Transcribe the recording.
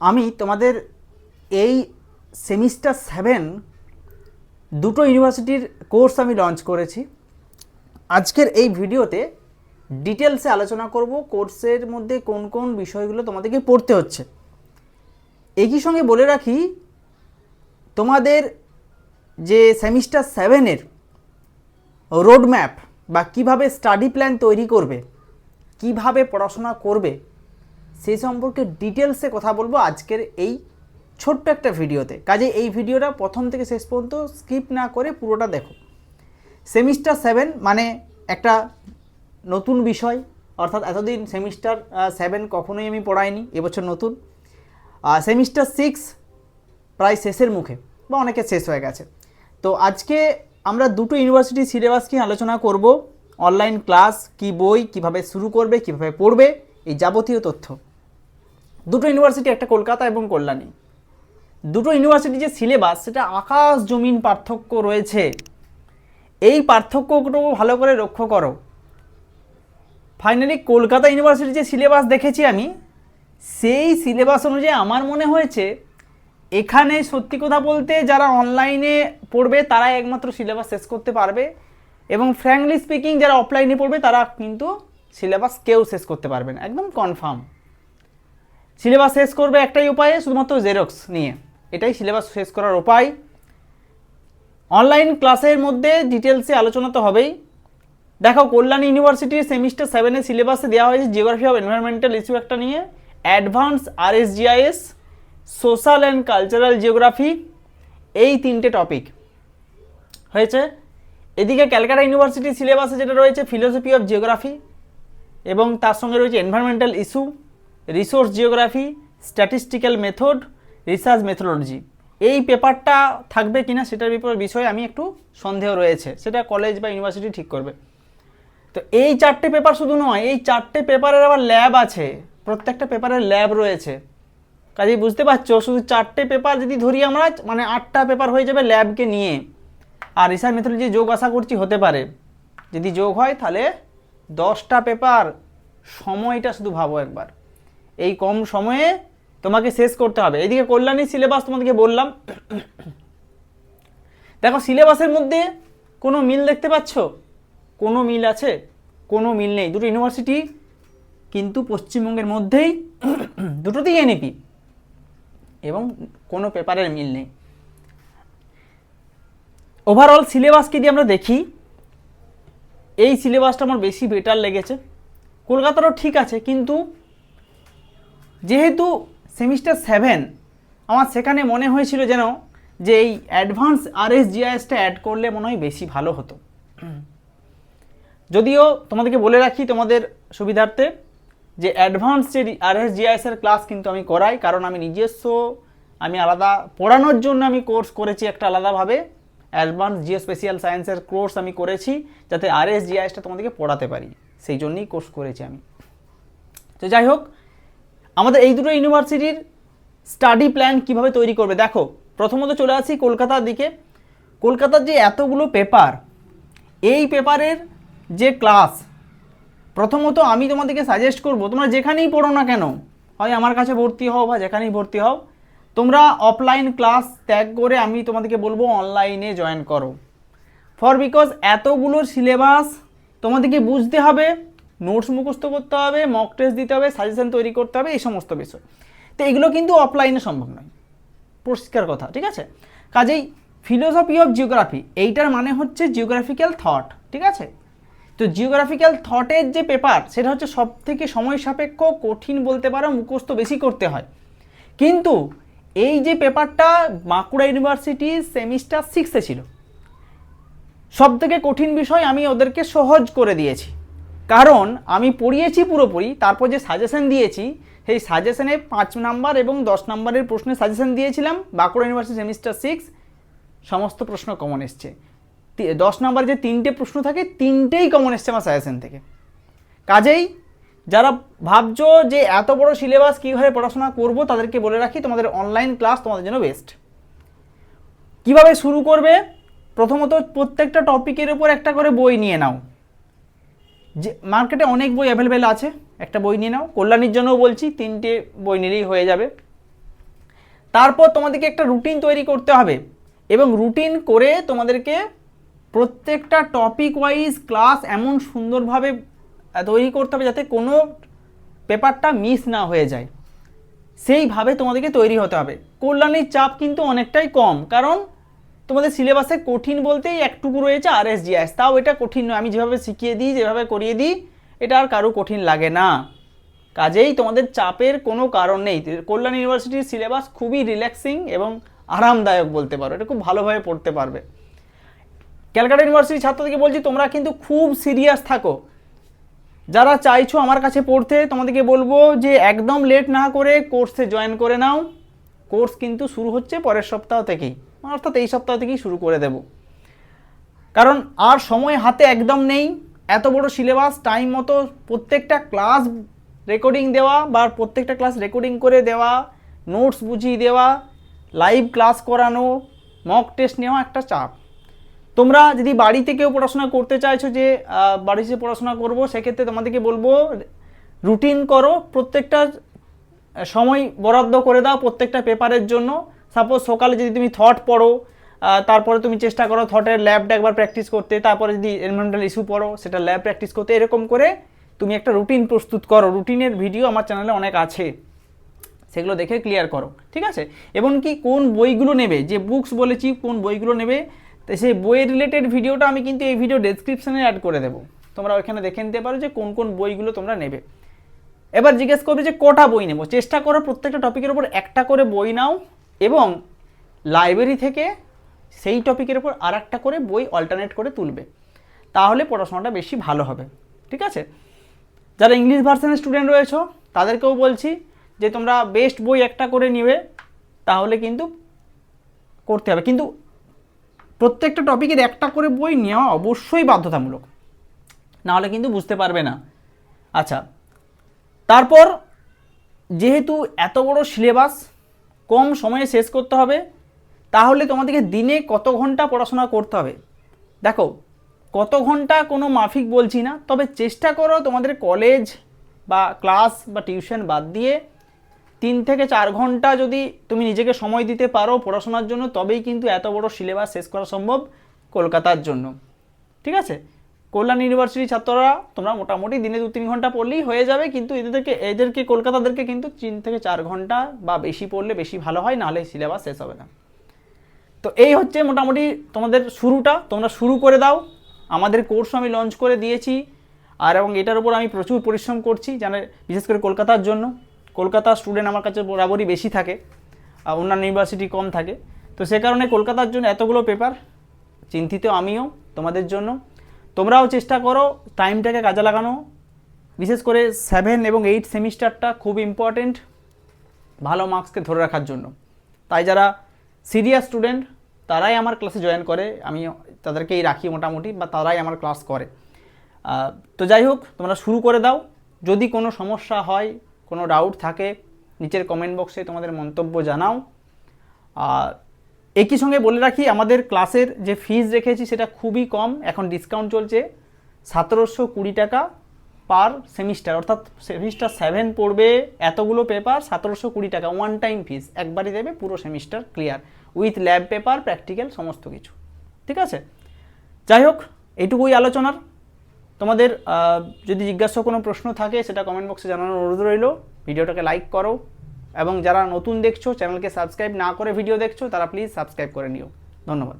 আমি তোমাদের এই সেমিস্টার 7 দুটো ইউনিভার্সিটির কোর্স আমি লঞ্চ করেছি। আজকের এই ভিডিওতে ডিটেলসে আলোচনা করব কোর্সের মধ্যে কোন কোন বিষয়গুলো তোমাদেরকে পড়তে হচ্ছে। একই সঙ্গে বলে রাখি, তোমাদের যে সেমিস্টার 7-এর রোডম্যাপ বা কিভাবে স্টাডি প্ল্যান তৈরি করবে, কিভাবে পড়াশোনা করবে, সেই সম্পর্কে ডিটেলসে কথা বলবো আজকের এই ছোট্ট একটা ভিডিওতে। কাজে এই ভিডিওটা প্রথম থেকে শেষ পর্যন্ত স্কিপ না করে পুরোটা দেখো। সেমিস্টার 7 মানে একটা নতুন বিষয়, অর্থাৎ এতদিন সেমিস্টার 7 কখনোই আমি পড়াইনি, এবছর নতুন। সেমিস্টার 6 প্রায় শেষের মুখে বা অনেকে শেষ হয়ে গেছে। তো আজকে আমরা দুটো ইউনিভার্সিটির সিলেবাস নিয়ে আলোচনা করব, অনলাইন ক্লাস, কি বই কিভাবে শুরু করবে, কিভাবে পড়বে, এই যাবতীয় তথ্য। দুটো ইউনিভার্সিটি, একটা কলকাতা এবং কল্যাণী। দুটো ইউনিভার্সিটি যে সিলেবাস, সেটা আকাশ জমিন পার্থক্য রয়েছে। এই পার্থক্যগুলো ভালো করে লক্ষ্য করো। ফাইনালি কলকাতা ইউনিভার্সিটির যে সিলেবাস দেখেছি আমি, সেই সিলেবাস অনুযায়ী আমার মনে হয়েছে এখানে সত্যি কথা বলতে যারা অনলাইনে পড়বে তারাই একমাত্র সিলেবাস শেষ করতে পারবে, এবং ফ্র্যাঙ্কলি স্পিকিং যারা অফলাইনে পড়বে তারা কিন্তু সিলেবাস কেউ শেষ করতে পারবে না, একদম কনফার্ম। সিলেবাস শেষ করবে একটাই উপায়ে, শুধুমাত্র জেরক্স নিয়ে, এটাই সিলেবাস শেষ করার উপায়। অনলাইন ক্লাসের মধ্যে ডিটেলসে আলোচনা তো হবেই। দেখো, কল্যাণী ইউনিভার্সিটির সেমিস্টার 7-এর সিলেবাসে দেওয়া হয়েছে জিওগ্রাফি অফ এনভায়রনমেন্টাল ইস্যু একটা নিয়ে, advance RSGIS, social and cultural geography, এই তিনটে টপিক হয়েছে। এদিকে ক্যালকাটা ইউনিভার্সিটির সিলেবাসে যেটা রয়েছে ফিলোসফি অফ জিওগ্রাফি, এবং তার সঙ্গে রয়েছে environmental issue, resource geography, statistical method, research methodology. এই পেপারটা থাকবে কিনা সেটার বিষয়ে আমি একটু সন্দেহ রয়েছে, সেটা কলেজ বা ইউনিভার্সিটি ঠিক করবে। তো এই চারটে পেপার শুধু নয়, এই চারটে পেপারের আবার ল্যাব আছে, প্রত্যেকটা পেপারের ল্যাব রয়েছে। কাজেই বুঝতে পারছো, শুধু চারটে পেপার যদি ধরি আমরা, মানে 8টা পেপার হয়ে যাবে ল্যাবকে নিয়ে। আর রিসার্চ মেথোডোলজি যোগ আশা করছি হতে পারে, যদি যোগ হয় তাহলে 10টা পেপার। সময়টা শুধু ভাবো একবার, এই কম সময়ে তোমাকে শেষ করতে হবে। এদিকে কল্যাণী সিলেবাস তোমাদেরকে বললাম। দেখো, সিলেবাসের মধ্যে কোনো মিল দেখতে পাচ্ছ? কোনো মিল আছে? কোনো মিল নেই। দুটো ইউনিভার্সিটি কিন্তু পশ্চিমবঙ্গের মধ্যেই, দুটোতেই এনইপি, এবং কোনো পেপারের মিল নেই। ওভারঅল সিলেবাসকে যদি আমরা দেখি, এই সিলেবাসটা আমার বেশি বেটার লেগেছে। কলকাতারও ঠিক আছে, কিন্তু যেহেতু সেমিস্টার 7, আমার সেখানে মনে হয়েছিল যেন যে এই অ্যাডভান্স আরএসজিআইএসটা অ্যাড করলে মনে হয় বেশি ভালো হতো। যদিও তোমাদেরকে বলে রাখি তোমাদের সুবিধার্থে, যে অ্যাডভান্স যে আরএসজিআইএসের ক্লাস কিন্তু আমি করাই, কারণ আমি নিজস্ব আলাদা পড়ানোর জন্য আমি কোর্স করেছি একটা আলাদাভাবে। অ্যাডভান্স জিও স্পেশাল সায়েন্সের কোর্স আমি করেছি যাতে আরএসজিআইএসটা তোমাদেরকে পড়াতে পারি, সেই জন্যই কোর্স করেছি আমি। তো যাই হোক, আমাদের এই দুটো ইউনিভার্সিটির স্টাডি প্ল্যান কিভাবে তৈরি করবে দেখো। প্রথমত চলে আসি কলকাতার দিকে। কলকাতার যে এতগুলো পেপার, এই পেপারের যে ক্লাস, প্রথমত আমি তোমাদেরকে সাজেস্ট করব, তোমরা যেখানেই পড়ো না কেন, হয় আমার কাছে ভর্তি হও বা যেখানেই ভর্তি হও, তোমরা অফলাইন ক্লাস ত্যাগ করে আমি তোমাদেরকে বলবো অনলাইনে জয়েন করো। বিকজ এতগুলো সিলেবাস তোমাদেরকে বুঝতে হবে, নোটস মুখস্থ করতে হবে, মক টেস্ট দিতে হবে, সাজেশন তৈরি করতে হবে, এই সমস্ত বিষয়। তো এগুলো কিন্তু অফলাইনে সম্ভব নয়, পরিষ্কার কথা, ঠিক আছে? কাজেই ফিলোসফি অফ জিওগ্রাফি, এইটার মানে হচ্ছে জিওগ্রাফিক্যাল থট, ঠিক আছে? তো জিওগ্রাফিক্যাল থটের যে পেপার, সেটা হচ্ছে সব থেকে সময় সাপেক্ষ, কঠিন বলতে পারো, মুখস্থ বেশি করতে হয়। কিন্তু এই যে পেপারটা বাঁকুড়া ইউনিভার্সিটি সেমিস্টার 6-এ ছিল, সব থেকে কঠিন বিষয় আমি ওদেরকে সহজ করে দিয়েছি, কারণ আমি পড়িয়েছি পুরোপুরি, তারপর যে সাজেশন দিয়েছি, সেই সাজেশনে 5 নাম্বার এবং 10 নাম্বারের প্রশ্নের সাজেশন দিয়েছিলাম। বাঁকুড়া ইউনিভার্সিটি সেমিস্টার 6 সমস্ত প্রশ্ন কমন এসছে। 10 নাম্বার যে 3টে প্রশ্ন থাকে, 3টেই কমন এসছে আমার সাজেশন থেকে। কাজেই যারা ভাবছো যে এত বড় সিলেবাস কীভাবে পড়াশোনা করব, তাদেরকে বলে রাখি তোমাদের অনলাইন ক্লাস তোমাদের জন্য বেস্ট। কিভাবে শুরু করবে? প্রথমত প্রত্যেকটা টপিকের উপর একটা করে বই নিয়ে নাও। যে মার্কেটে অনেক বই অ্যাভেলেবেল আছে, একটা বই নিয়ে নাও। কল্যাণীর জন্যও বলছি, 3টে বই নিলেই হয়ে যাবে। তারপর তোমাদেরকে একটা রুটিন তৈরি করতে হবে এবং রুটিন করে তোমাদেরকে প্রত্যেকটা টপিক ওয়াইজ ক্লাস এমন সুন্দরভাবে তৈরি করতে হবে যাতে কোনো পেপারটা মিস না হয়ে যায়, সেইভাবে তোমাদেরকে তৈরি হতে হবে। কল্যাণীর চাপ কিন্তু অনেকটাই কম, কারণ তোমাদের সিলেবাসে কঠিন বলতেই একটুকু রয়েছে আরএসজিএস, তাও এটা কঠিন নয়। আমি যেভাবে শিখিয়ে দিই, যেভাবে করিয়ে দিই, এটা আর কারো কঠিন লাগে না। কাজেই তোমাদের চাপের কোনো কারণ নেই। কল্যাণ ইউনিভার্সিটির সিলেবাস খুবই রিল্যাক্সিং এবং আরামদায়ক বলতে পারো, এটা খুব ভালোভাবে পড়তে পারবে। ক্যালকাটা ইউনিভার্সিটির ছাত্রদেরকে বলছি, তোমরা কিন্তু খুব সিরিয়াস থাকো। যারা চাইছো আমার কাছে পড়তে, তোমাদেরকে বলবো যে একদম লেট না করে কোর্সে জয়েন করে নাও। কোর্স কিন্তু শুরু হচ্ছে পরের সপ্তাহ থেকেই, অর্থাৎ এই সপ্তাহ থেকেই শুরু করে দেব, কারণ আর সময় হাতে একদম নেই। এত বড় সিলেবাস, টাইম মতো প্রত্যেকটা ক্লাস রেকর্ডিং দেওয়া বা প্রত্যেকটা ক্লাস রেকর্ডিং করে দেওয়া, নোটস বুঝিয়ে দেওয়া, লাইভ ক্লাস করানো, মক টেস্ট নেওয়া একটা চাপ। তোমরা যদি বাড়িতে কেউ পড়াশোনা করতে চাইছো যে বাড়িতে পড়াশোনা করব, সেক্ষেত্রে তোমাদেরকে বলবো রুটিন করো, প্রত্যেকটা সময় বরাদ্দ করে দাও প্রত্যেকটা পেপারের জন্য। সাপোজ সকালে যদি তুমি থট পড়ো, তারপরে তুমি চেষ্টা করো থটের ল্যাবটা একবার প্র্যাকটিস করতে, তারপরে যদি এনভায়রনমেন্টাল ইস্যু পড়ো সেটা ল্যাব প্র্যাকটিস করতে, এরকম করে তুমি একটা রুটিন প্রস্তুত করো। রুটিনের ভিডিও আমার চ্যানেলে অনেক আছে, সেগুলো দেখে ক্লিয়ার করো, ঠিক আছে। এবং কি কোন বইগুলো নেবে, যে বুকস বলেছি কোন বইগুলো নেবে, তো সেই বইয়ের রিলেটেড ভিডিওটা আমি কিন্তু এই ভিডিও ডেসক্রিপশানে অ্যাড করে দেবো, তোমরা ওইখানে দেখে নিতে পারো যে কোন কোন বইগুলো তোমরা নেবে। এবার জিজ্ঞেস করবে যে কটা বই নেব, চেষ্টা করো প্রত্যেকটা টপিকের উপর একটা করে বই নাও এবং লাইব্রেরি থেকে সেই টপিকের উপর আর একটা করে বই অল্টারনেট করে তুলবে, তাহলে পড়াশোনাটা বেশি ভালো হবে, ঠিক আছে। যারা ইংলিশ ভার্সনের স্টুডেন্ট রয়েছে তাদেরকেও বলছি যে তোমরা বেস্ট বই একটা করে নিবে, তাহলে কিন্তু করতে হবে। কিন্তু প্রত্যেকটা টপিকের একটা করে বই নেওয়া অবশ্যই বাধ্যতামূলক, নাহলে কিন্তু বুঝতে পারবে না। আচ্ছা, তারপর যেহেতু এত বড় সিলেবাস কম সময়ে শেষ করতে হবে, তাহলে তোমাদেরকে দিনে কত ঘন্টা পড়াশোনা করতে হবে। দেখো, কত ঘন্টা কোনো মাফিক বলছি না, তবে চেষ্টা করো তোমাদের কলেজ বা ক্লাস বা টিউশন বাদ দিয়ে 3 থেকে 4 ঘন্টা যদি তুমি নিজেকে সময় দিতে পারো পড়াশোনার জন্য, তবেই কিন্তু এত বড় সিলেবাস শেষ করা সম্ভব কলকাতার জন্য, ঠিক আছে। কল্যাণ ইউনিভার্সিটির ছাত্ররা তোমরা মোটামুটি দিনে 2-3 ঘন্টা পড়লেই হয়ে যাবে, কিন্তু এদেরকে কলকাতাদেরকে কিন্তু 3 থেকে 4 ঘন্টা বা বেশি পড়লে বেশি ভালো হয়, নাহলে সিলেবাস শেষ হবে না। তো এই হচ্ছে মোটামুটি তোমাদের শুরুটা, তোমরা শুরু করে দাও। আমাদের কোর্সও আমি লঞ্চ করে দিয়েছি, আর এবং এটার উপর আমি প্রচুর পরিশ্রম করছি, জানে বিশেষ করে কলকাতার জন্য। কলকাতার স্টুডেন্ট আমার কাছে বরাবরই বেশি থাকে, অন্যান্য ইউনিভার্সিটি কম থাকে, তো সে কারণে কলকাতার জন্য এতগুলো পেপার, চিন্তিত আমিও তোমাদের জন্য। তোমরাও চেষ্টা করো টাইমটাকে কাজে লাগানো, বিশেষ করে 7 এবং 8 সেমিস্টারটা খুব ইম্পর্টেন্ট ভালো মার্কসকে ধরে রাখার জন্য। তাই যারা সিরিয়াস স্টুডেন্ট তারাই আমার ক্লাসে জয়েন করে, আমি তাদেরকেই রাখি মোটামুটি, বা তারাই আমার ক্লাস করে। তো যাই হোক, তোমরা শুরু করে দাও। যদি কোনো সমস্যা হয়, কোনো ডাউট থাকে, নিচের কমেন্ট বক্সে তোমাদের মন্তব্য জানাও। আর একই সঙ্গে বলে রাখি, আমাদের ক্লাসের যে ফিজ রেখেছি সেটা খুবই কম, এখন ডিসকাউন্ট চলছে 1720 টাকা পার সেমিস্টার, অর্থাৎ সেমিস্টার 7 পড়বে, এতগুলো পেপার 1720 টাকা ওয়ান টাইম ফিজ, একবারই দেবে পুরো semester clear with lab paper, practical সমস্ত কিছু, ঠিক আছে। যাই হোক, এইটুকুই আলোচনার। তোমাদের যদি জিজ্ঞাসা কোনো প্রশ্ন থাকে সেটা কমেন্ট বক্সে জানানোর অনুরোধ রইল। ভিডিওটাকে লাইক করো, এবং যারা নতুন দেখছো চ্যানেলকে সাবস্ক্রাইব না করে ভিডিও দেখছো তারা প্লিজ সাবস্ক্রাইব করে নিও। ধন্যবাদ।